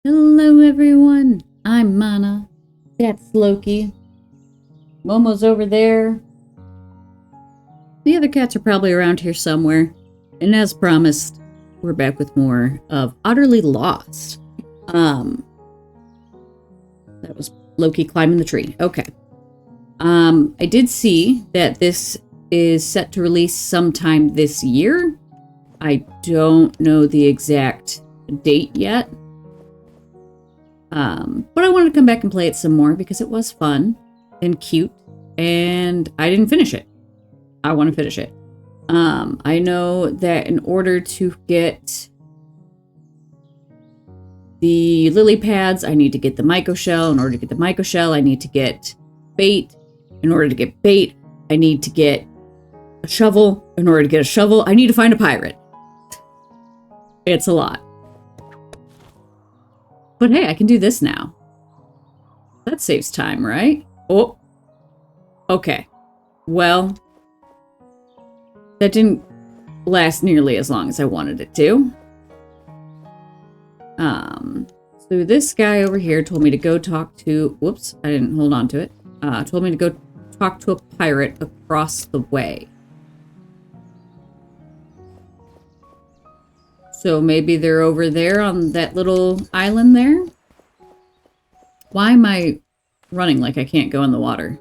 Hello everyone, I'm Manna. That's Loki. Momo's over there. The other cats are probably around here somewhere. And as promised, we're back with more of Otterly Lost. That was Loki climbing the tree. Okay. I did see that this is set to release sometime this year. I don't know the exact date yet. But I wanted to come back and play it some more because it was fun and cute, and I didn't finish it. I want to finish it. I know that in order to get the lily pads, I need to get the myco shell. In order to get the myco shell, I need to get bait. In order to get bait, I need to get a shovel. In order to get a shovel, I need to find a pirate. It's a lot. But hey, I can do this now. That saves time, right? Oh. Okay. Well, that didn't last nearly as long as I wanted it to. So this guy over here told me to go talk to... Whoops, I didn't hold on to it. Told me to go talk to a pirate across the way. So maybe they're over there on that little island there? Why am I running like I can't go in the water?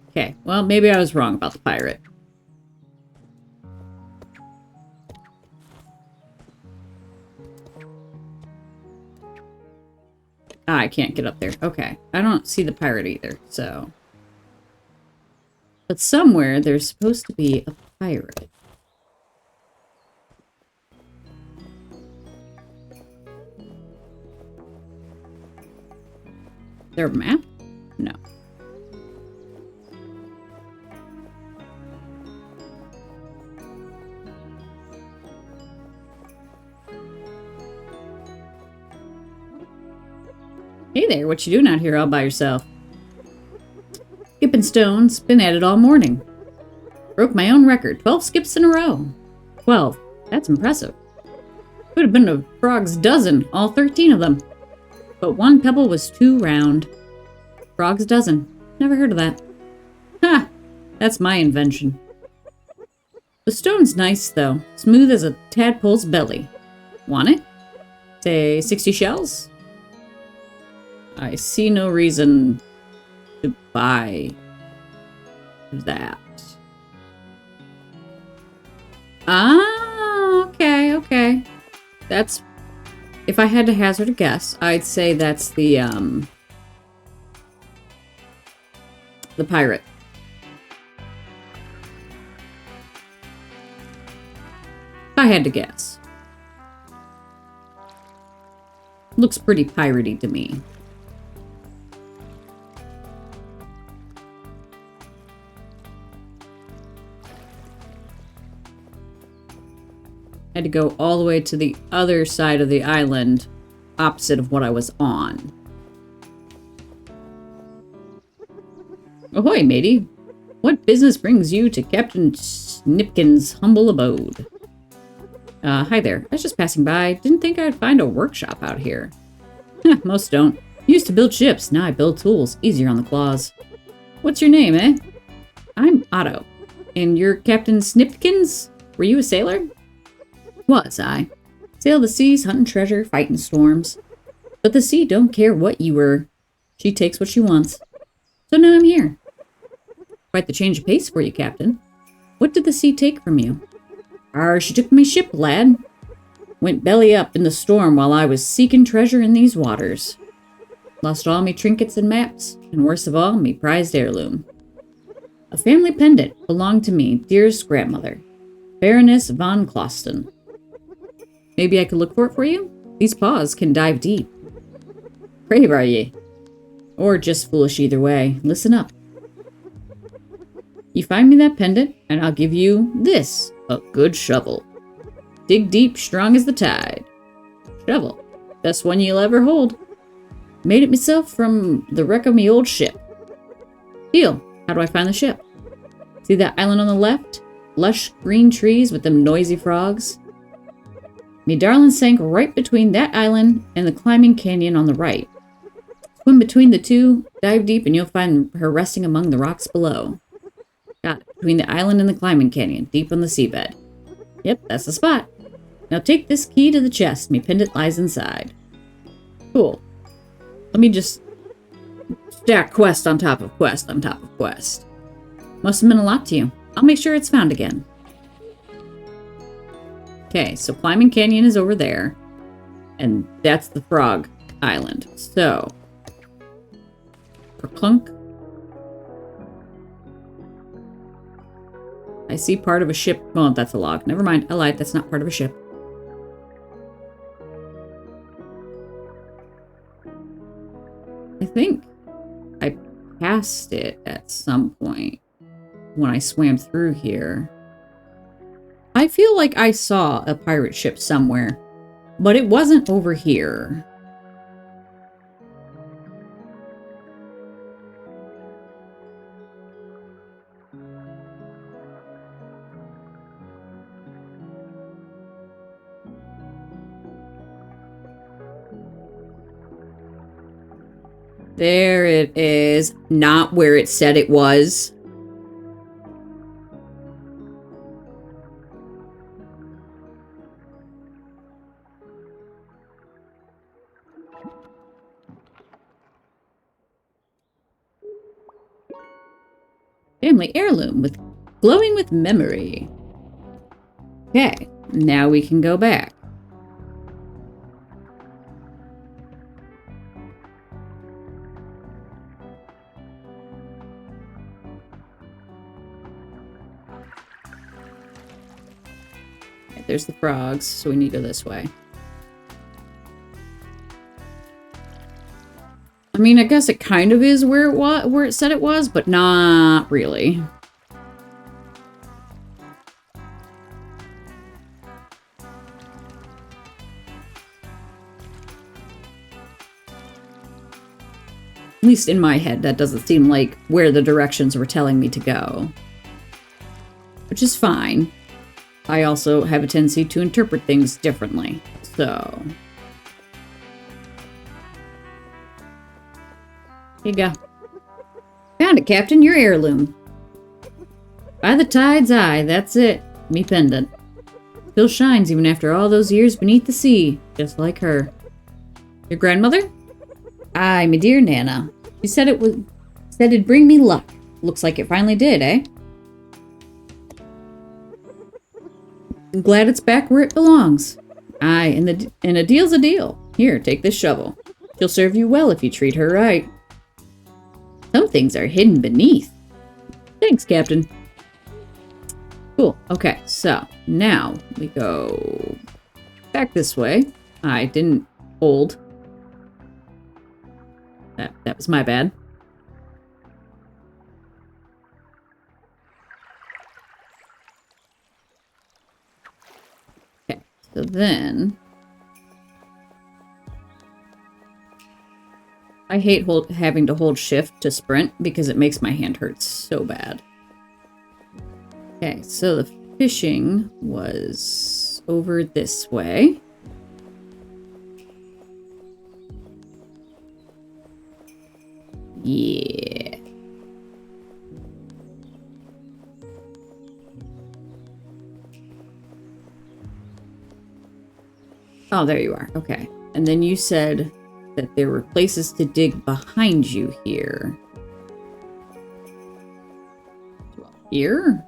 Okay, well, maybe I was wrong about the pirate. I can't get up there. Okay, I don't see the pirate either, so... But somewhere there's supposed to be a pirate. Is there a map? No. Hey there, what you doing out here all by yourself? Skipping stones, been at it all morning. Broke my own record, 12 skips in a row. 12, that's impressive. Could have been a frog's dozen, all 13 of them. But one pebble was too round. Frog's dozen, never heard of that. Ha, that's my invention. The stone's nice though, smooth as a tadpole's belly. Want it? Say 60 shells? I see no reason to buy that. Ah, okay. That's... If I had to hazard a guess, I'd say that's the pirate. If I had to guess. Looks pretty piratey to me. Had to go all the way to the other side of the island, opposite of what I was on. Ahoy, matey. What business brings you to Captain Snipkin's humble abode? Hi there. I was just passing by. Didn't think I'd find a workshop out here. Most don't. Used to build ships, now I build tools. Easier on the claws. What's your name, eh? I'm Otto. And you're Captain Snipkins? Were you a sailor? Was I? Sail the seas, hunting treasure, fighting storms. But the sea don't care what you were. She takes what she wants. So now I'm here. Quite the change of pace for you, Captain. What did the sea take from you? She took my ship, lad. Went belly up in the storm while I was seeking treasure in these waters. Lost all me trinkets and maps, and worst of all, me prized heirloom. A family pendant belonged to me, dearest grandmother, Baroness von Closten. Maybe I could look for it for you? These paws can dive deep. Brave are ye? Or just foolish either way. Listen up. You find me that pendant, and I'll give you this, a good shovel. Dig deep, strong as the tide. Shovel. Best one you'll ever hold. Made it myself from the wreck of me old ship. Deal. How do I find the ship? See that island on the left? Lush green trees with them noisy frogs? Me darling sank right between that island and the climbing canyon on the right. Swim between the two, dive deep, and you'll find her resting among the rocks below. Got it. Between the island and the climbing canyon, deep on the seabed. Yep, that's the spot. Now take this key to the chest. Me pendant lies inside. Cool. Let me just stack quest on top of quest on top of quest. Must have meant a lot to you. I'll make sure it's found again. Okay, so climbing canyon is over there. And that's the frog island. So, clunk. I see part of a ship. Well, that's a log. Never mind. I lied. That's not part of a ship. I think I passed it at some point when I swam through here. I feel like I saw a pirate ship somewhere, but it wasn't over here. There it is. Not where it said it was. Family heirloom with glowing with memory. Okay, now we can go back. Okay, there's the frogs, so we need to go this way. I mean, I guess it kind of is where it said it was, but not really. At least in my head, that doesn't seem like where the directions were telling me to go. Which is fine. I also have a tendency to interpret things differently, so... Here you go. Found it, Captain. Your heirloom. By the tide's eye, that's it. Me pendant. Still shines even after all those years beneath the sea, just like her. Your grandmother? Aye, me dear Nana. She said it'd bring me luck. Looks like it finally did, eh? I'm glad it's back where it belongs. Aye, and a deal's a deal. Here, take this shovel. She'll serve you well if you treat her right. Some things are hidden beneath. Thanks, Captain. Cool. Okay, so now we go back this way. I didn't hold. That was my bad. Okay, so then... I hate having to hold shift to sprint because it makes my hand hurt so bad. Okay, so the fishing was over this way. Yeah. Oh, there you are. Okay. And then you said that there were places to dig behind you here. Here?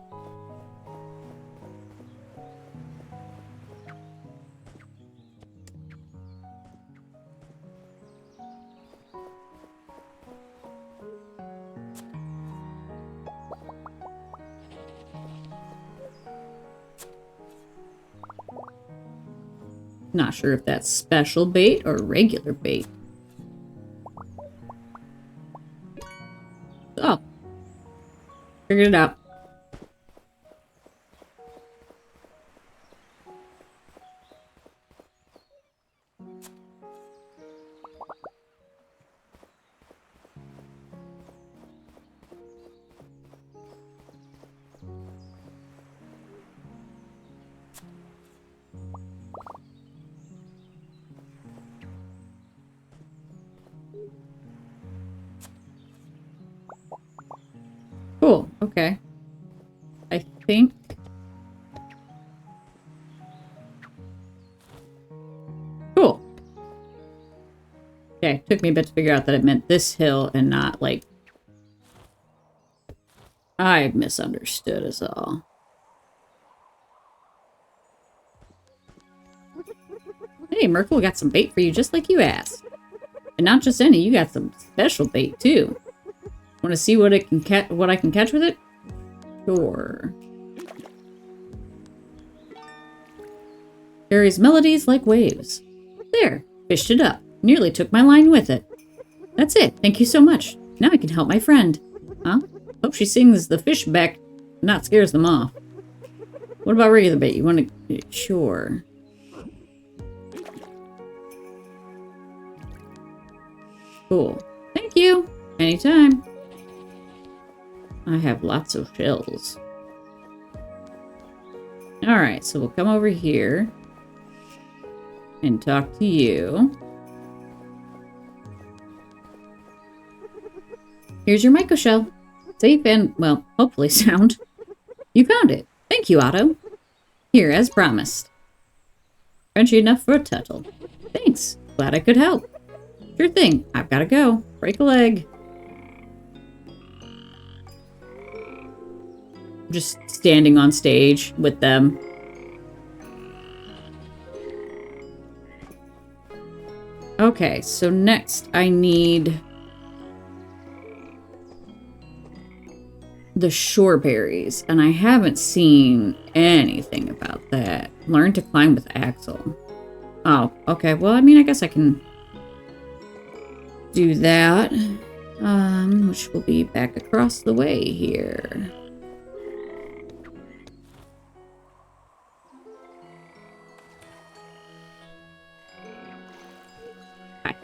Not sure if that's special bait or regular bait. Oh. Figured it out. Okay. I think... Cool. Okay, took me a bit to figure out that it meant this hill and not, like... I misunderstood us all. Hey, Merkle got some bait for you just like you asked. And not just any, you got some special bait too. Want to see what it can what I can catch with it? Sure. Carries melodies like waves. There, fished it up. Nearly took my line with it. That's it. Thank you so much. Now I can help my friend. Huh? Hope she sings the fish back, not scares them off. What about regular bait? You want to... Sure. Cool. Thank you. Anytime. I have lots of shells. Alright, so we'll come over here and talk to you. Here's your Myco shell. Safe and, well, hopefully sound. You found it. Thank you, Otto. Here, as promised. Crunchy enough for a tuttle. Thanks. Glad I could help. Sure thing. I've got to go. Break a leg. Just standing on stage with them. Okay, so next I need the shore berries, and I haven't seen anything about that. Learn to climb with Axel. Oh, okay. Well, I mean, I guess I can do that. Which will be back across the way here. Hi.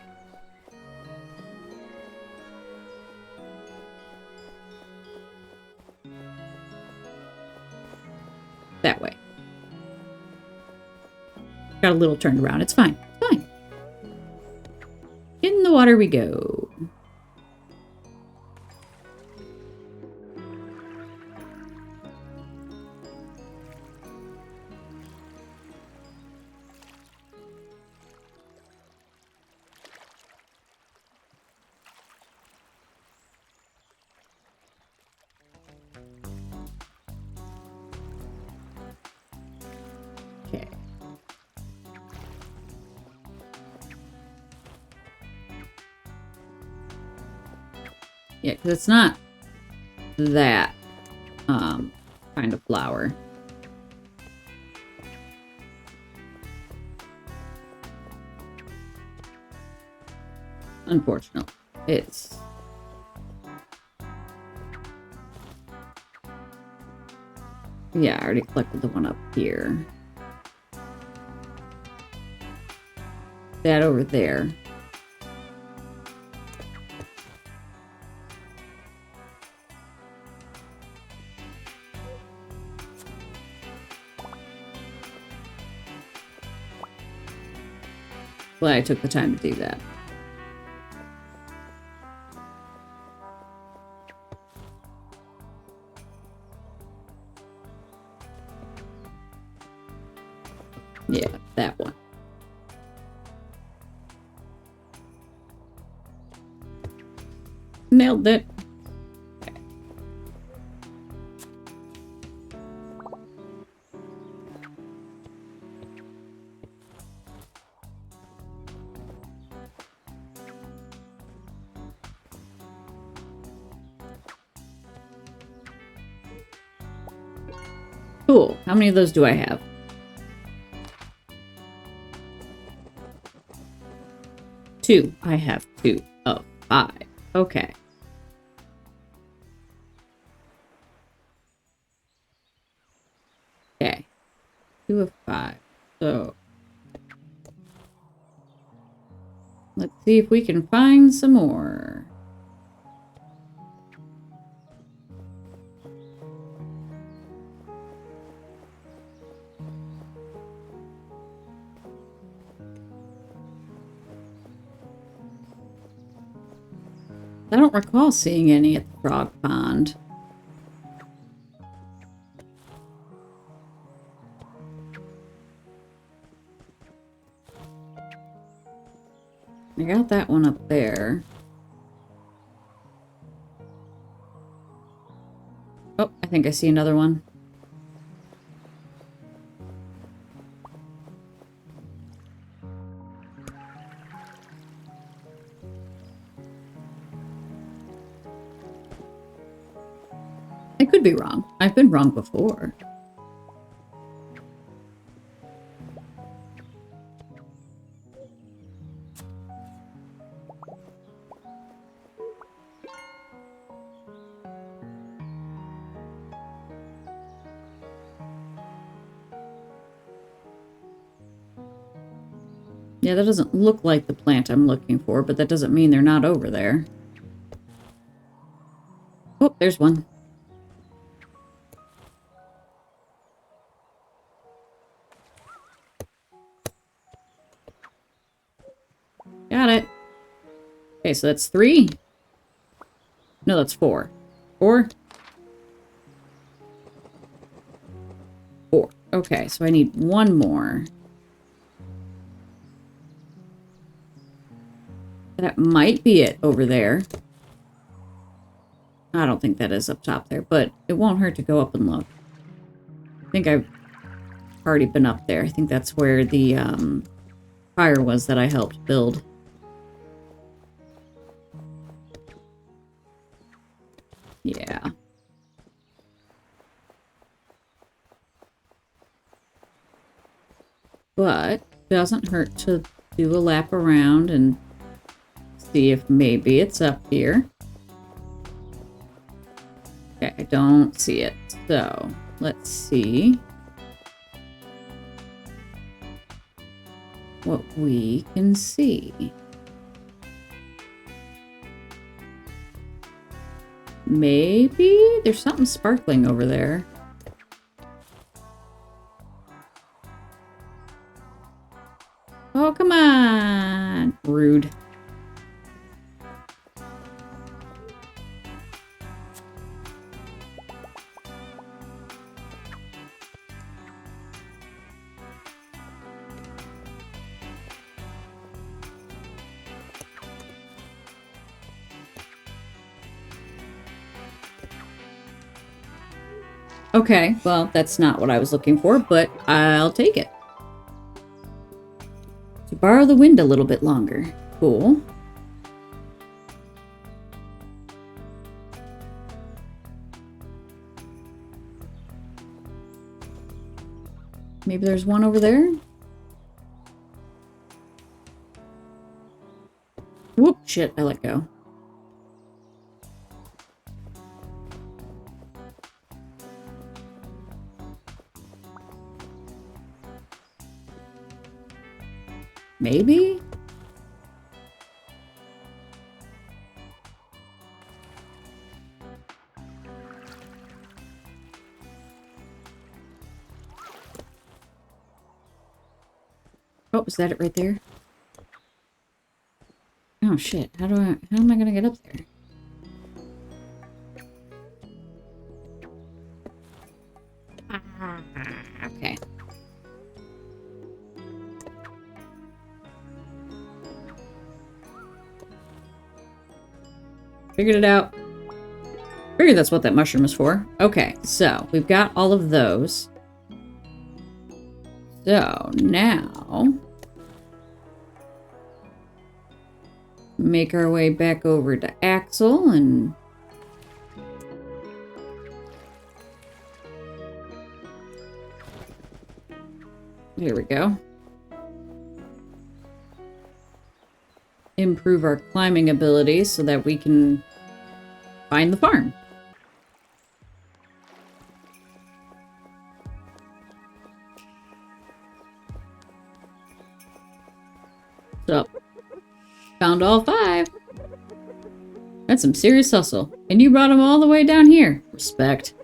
That way. Got a little turned around. It's fine. It's fine. In the water we go. Okay. Yeah, because it's not that kind of flower. Unfortunately, it's... Yeah, I already collected the one up here. That over there. Glad I took the time to do that. Yeah, that one. Nailed it. Okay. Cool. How many of those do I have? 2. I have 2 of 5. Okay. Okay. 2 of 5. So let's see if we can find some more. I don't recall seeing any at the frog pond. I got that one up there. Oh, I think I see another one. I could be wrong. I've been wrong before. Yeah, that doesn't look like the plant I'm looking for, but that doesn't mean they're not over there. Oh, there's one. Got it. Okay, so that's 3. No, that's 4. 4? 4. Okay, so I need 1 more. That might be it over there. I don't think that is up top there, but it won't hurt to go up and look. I think I've already been up there. I think that's where the fire was that I helped build. Yeah. But doesn't hurt to do a lap around and see if maybe it's up here. Okay, I don't see it. So, let's see what we can see. Maybe there's something sparkling over there. Oh, come on! Rude. Okay, well, that's not what I was looking for, but I'll take it. To borrow the wind a little bit longer. Cool. Maybe there's one over there? Whoop, shit, I let go. Maybe? Oh, is that it right there? Oh shit, how am I gonna get up there? Okay. Figured it out. Figured that's what that mushroom is for. Okay, so we've got all of those. So now make our way back over to Axel and there we go. Improve our climbing abilities so that we can find the farm. So, found all 5. That's some serious hustle. And you brought them all the way down here. Respect.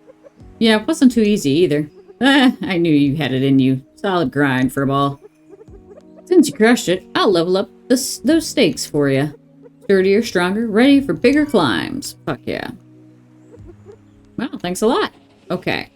Yeah, it wasn't too easy either. I knew you had it in you. Solid grind for a ball. Since you crushed it, I'll level up those stakes for you. Sturdier, stronger, ready for bigger climbs. Fuck yeah. Well, thanks a lot. Okay.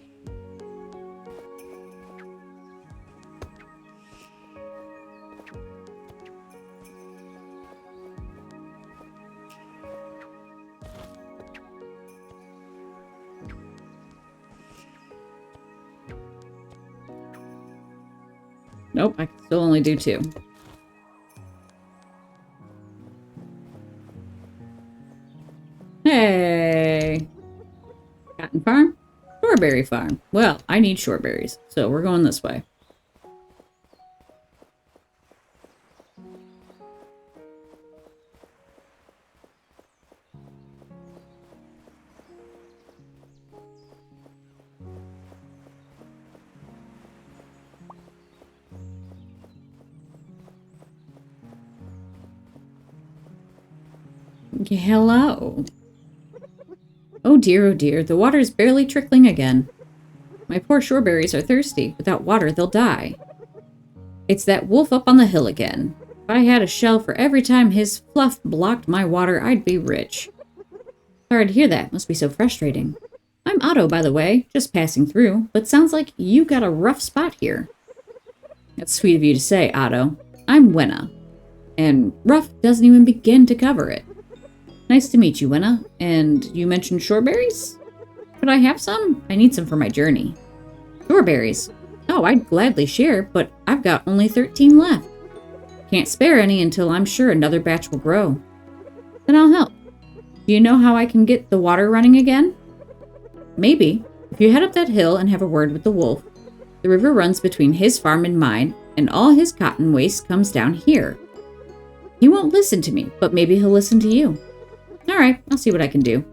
Nope, I can still only do 2. Hey! Cotton farm? Strawberry farm. Well, I need strawberries, so we're going this way. Hello. Oh dear, the water is barely trickling again. My poor strawberries are thirsty. Without water, they'll die. It's that wolf up on the hill again. If I had a shell for every time his fluff blocked my water, I'd be rich. Sorry to hear that. Must be so frustrating. I'm Otto, by the way, just passing through, but sounds like you got a rough spot here. That's sweet of you to say, Otto. I'm Wenna, and rough doesn't even begin to cover it. Nice to meet you, Wenna. And you mentioned strawberries? Could I have some? I need some for my journey. Strawberries? Oh, I'd gladly share, but I've got only 13 left. Can't spare any until I'm sure another batch will grow. Then I'll help. Do you know how I can get the water running again? Maybe. If you head up that hill and have a word with the wolf, the river runs between his farm and mine, and all his cotton waste comes down here. He won't listen to me, but maybe he'll listen to you. All right, I'll see what I can do.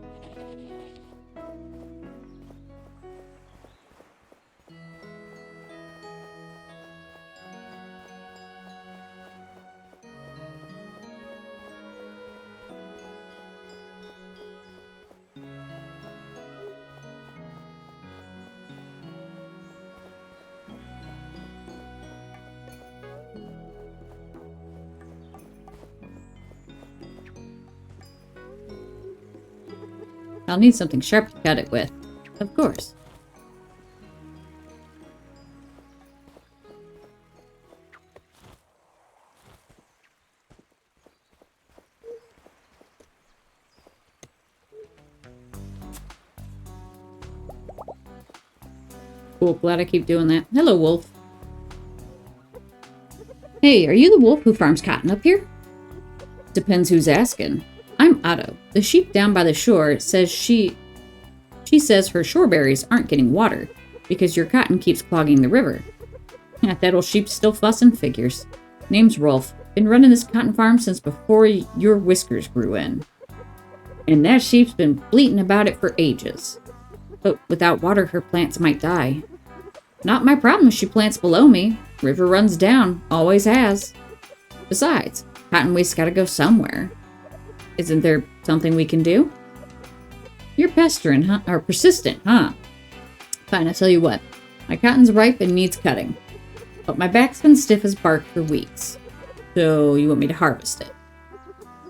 I'll need something sharp to cut it with. Of course. Cool, glad I keep doing that. Hello, wolf. Hey, are you the wolf who farms cotton up here? Depends who's asking. I'm Otto. The sheep down by the shore says she says her shoreberries aren't getting water because your cotton keeps clogging the river. That old sheep's still fussing figures. Name's Rolf. Been running this cotton farm since before your whiskers grew in. And that sheep's been bleating about it for ages. But without water, her plants might die. Not my problem if she plants below me. River runs down. Always has. Besides, cotton waste's gotta go somewhere. Isn't there something we can do? You're pestering, huh? Or persistent, huh? Fine, I'll tell you what. My cotton's ripe and needs cutting. But my back's been stiff as bark for weeks. So you want me to harvest it?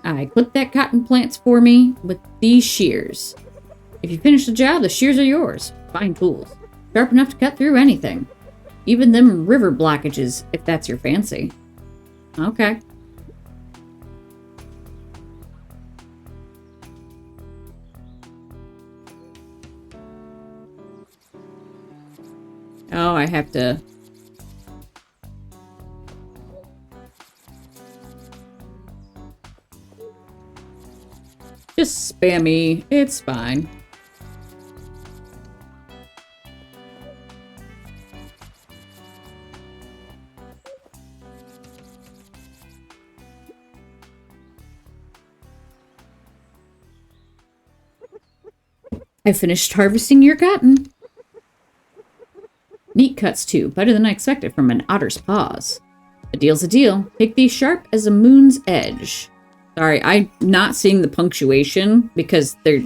I clipped that cotton plants for me with these shears. If you finish the job, the shears are yours. Fine tools. Sharp enough to cut through anything. Even them river blockages, if that's your fancy. Okay. Oh, I have to... Just spam me. It's fine. I finished harvesting your cotton. Neat cuts, too. Better than I expected from an otter's paws. A deal's a deal. Take these sharp as a moon's edge. Sorry, I'm not seeing the punctuation because they're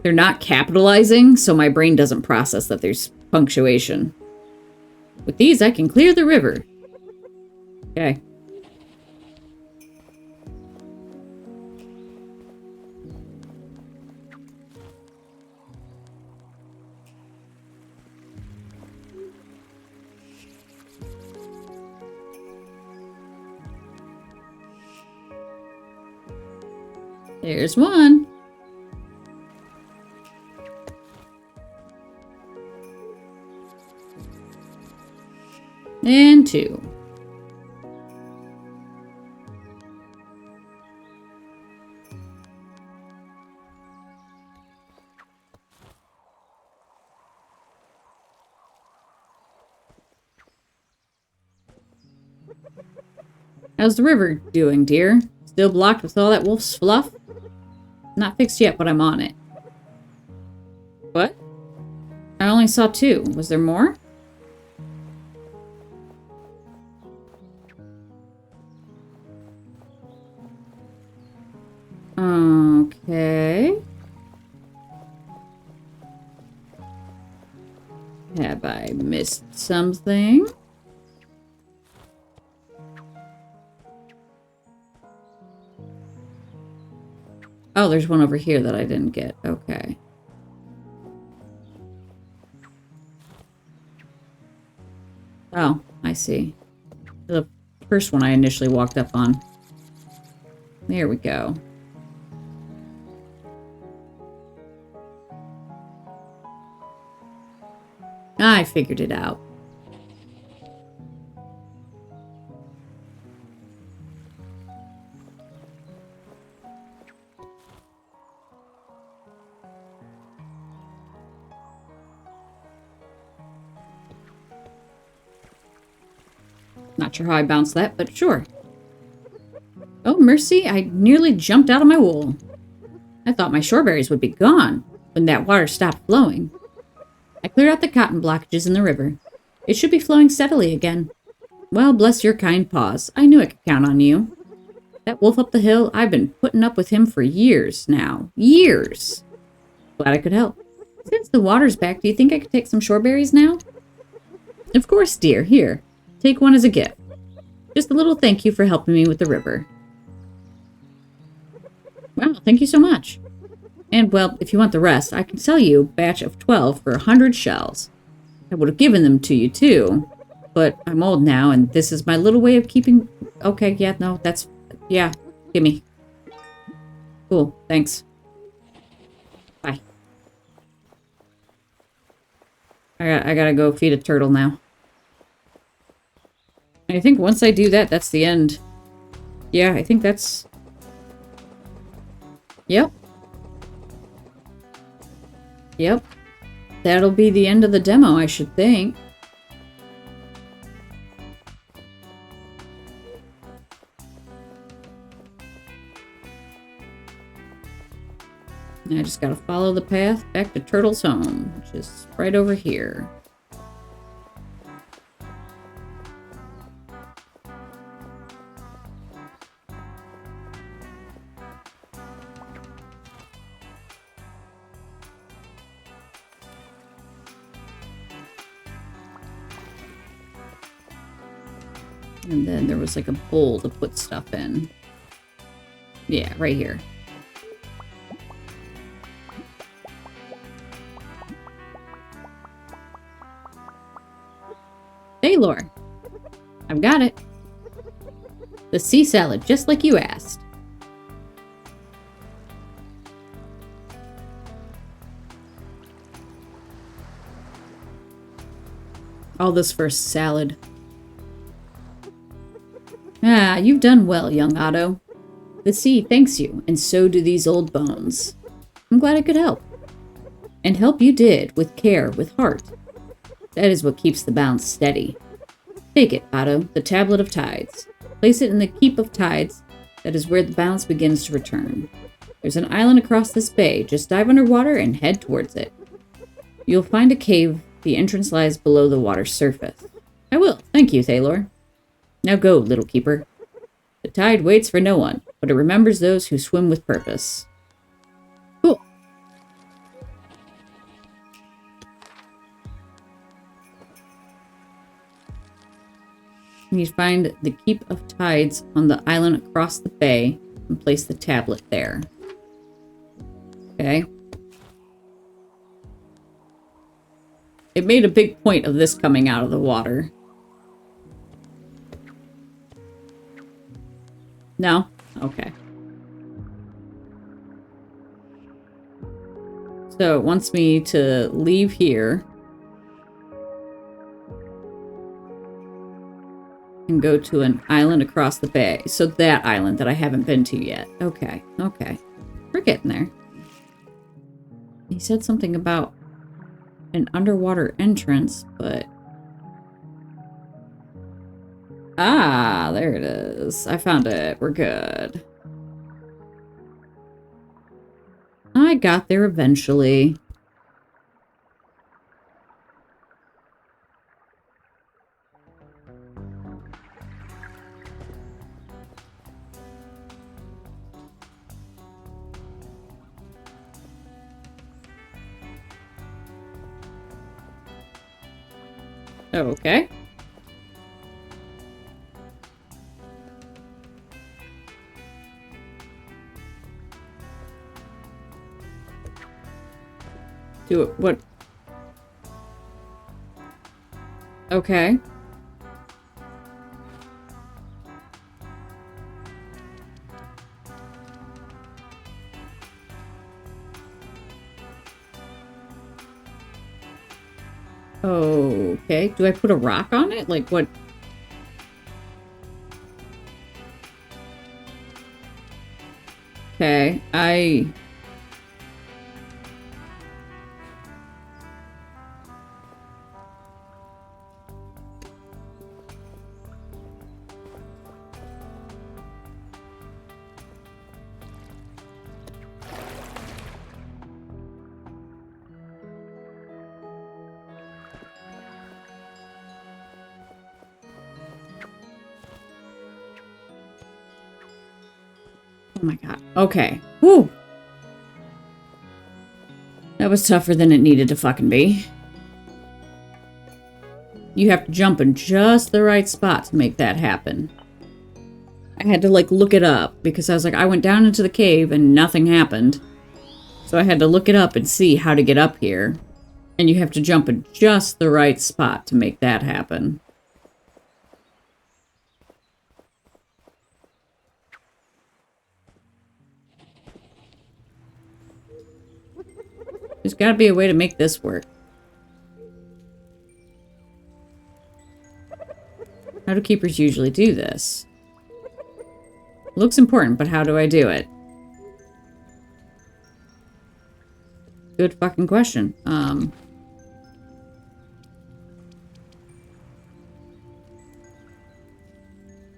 not capitalizing, so my brain doesn't process that there's punctuation. With these, I can clear the river. Okay. There's one. And 2. How's the river doing, dear? Still blocked with all that wolf's fluff? Not fixed yet, but I'm on it. What? I only saw 2. Was there more? Okay. Have I missed something? Oh, there's one over here that I didn't get. Okay. Oh, I see. The first one I initially walked up on. There we go. I figured it out. Not sure how I bounced that, but sure. Oh, mercy, I nearly jumped out of my wool. I thought my shoreberries would be gone when that water stopped flowing. I cleared out the cotton blockages in the river. It should be flowing steadily again. Well, bless your kind paws. I knew I could count on you. That wolf up the hill, I've been putting up with him for years now. Years! Glad I could help. Since the water's back, do you think I could take some shoreberries now? Of course, dear. Here. Take one as a gift. Just a little thank you for helping me with the river. Wow, thank you so much. And, well, if you want the rest, I can sell you a batch of 12 for 100 shells. I would have given them to you, too. But I'm old now, and this is my little way of keeping... Okay, yeah, no, that's... Yeah, gimme. Cool, thanks. Bye. I gotta go feed a turtle now. I think once I do that, that's the end. Yeah, I think that's... Yep. Yep. That'll be the end of the demo, I should think. I just gotta follow the path back to Turtle's home, which is right over here. And then there was like a bowl to put stuff in. Yeah, right here. Taylor, I've got it. The sea salad, just like you asked. All this for salad. Ah, you've done well, young Otto. The sea thanks you, and so do these old bones. I'm glad I could help. And help you did, with care, with heart. That is what keeps the bounce steady. Take it, Otto, the Tablet of Tides. Place it in the Keep of Tides. That is where the bounce begins to return. There's an island across this bay. Just dive underwater and head towards it. You'll find a cave. The entrance lies below the water's surface. I will. Thank you, Thaylor. Now go, little keeper. The tide waits for no one, but it remembers those who swim with purpose. Cool. You find the Keep of Tides on the island across the bay and place the tablet there. Okay. It made a big point of this coming out of the water. No? Okay. So it wants me to leave here. and go to an island across the bay. So that island that I haven't been to yet. Okay, okay. We're getting there. He said something about an underwater entrance, but... Ah, there it is. I found it. We're good. I got there eventually. Okay. Do it. What? Okay. Okay. Do I put a rock on it? Like what? Okay. Oh my god. Okay. Whew. That was tougher than it needed to fucking be. You have to jump in just the right spot to make that happen. I had to, like, look it up because I was like, I went down into the cave and nothing happened. So I had to look it up and see how to get up here. And you have to jump in just the right spot to make that happen. There's gotta be a way to make this work. How do keepers usually do this? Looks important, but how do I do it? Good fucking question.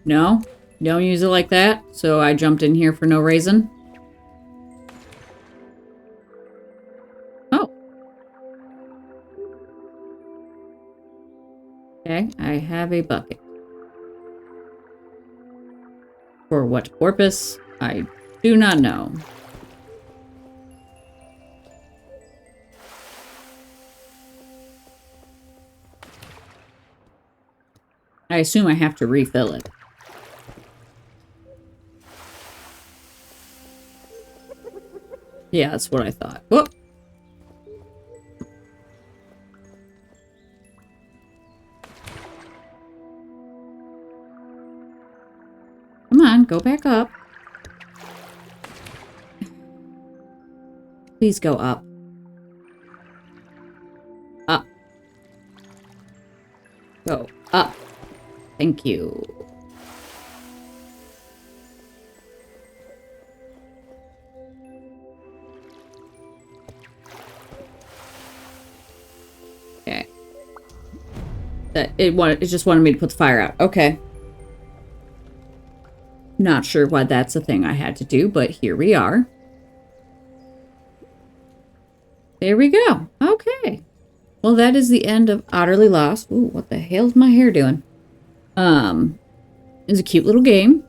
No? Don't use it like that? So I jumped in here for no reason? Okay, I have a bucket. For what purpose? I do not know. I assume I have to refill it. Yeah, that's what I thought. Whoop! Come on, go back up. Please go up. Up. Go up. Thank you. Okay. It just wanted me to put the fire out. Okay. Not sure why that's a thing I had to do, but here we are. There we go. Okay. Well, that is the end of Otterly Lost. Ooh, what the hell's my hair doing? It's a cute little game.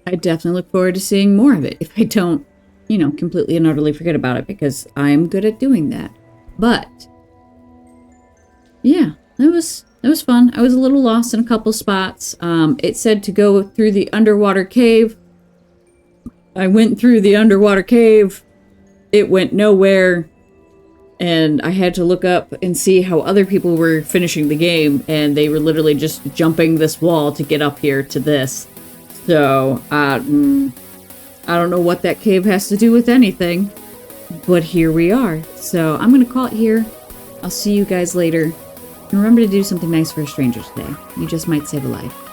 I definitely look forward to seeing more of it if I don't, you know, completely and utterly forget about it, because I'm good at doing that. But yeah, it was fun. I was a little lost in a couple spots. It said to go through the underwater cave. I went through the underwater cave. It went nowhere. And I had to look up and see how other people were finishing the game. And they were literally just jumping this wall to get up here to this. So, I don't know what that cave has to do with anything. But here we are. So, I'm going to call it here. I'll see you guys later. And remember to do something nice for a stranger today. You just might save a life.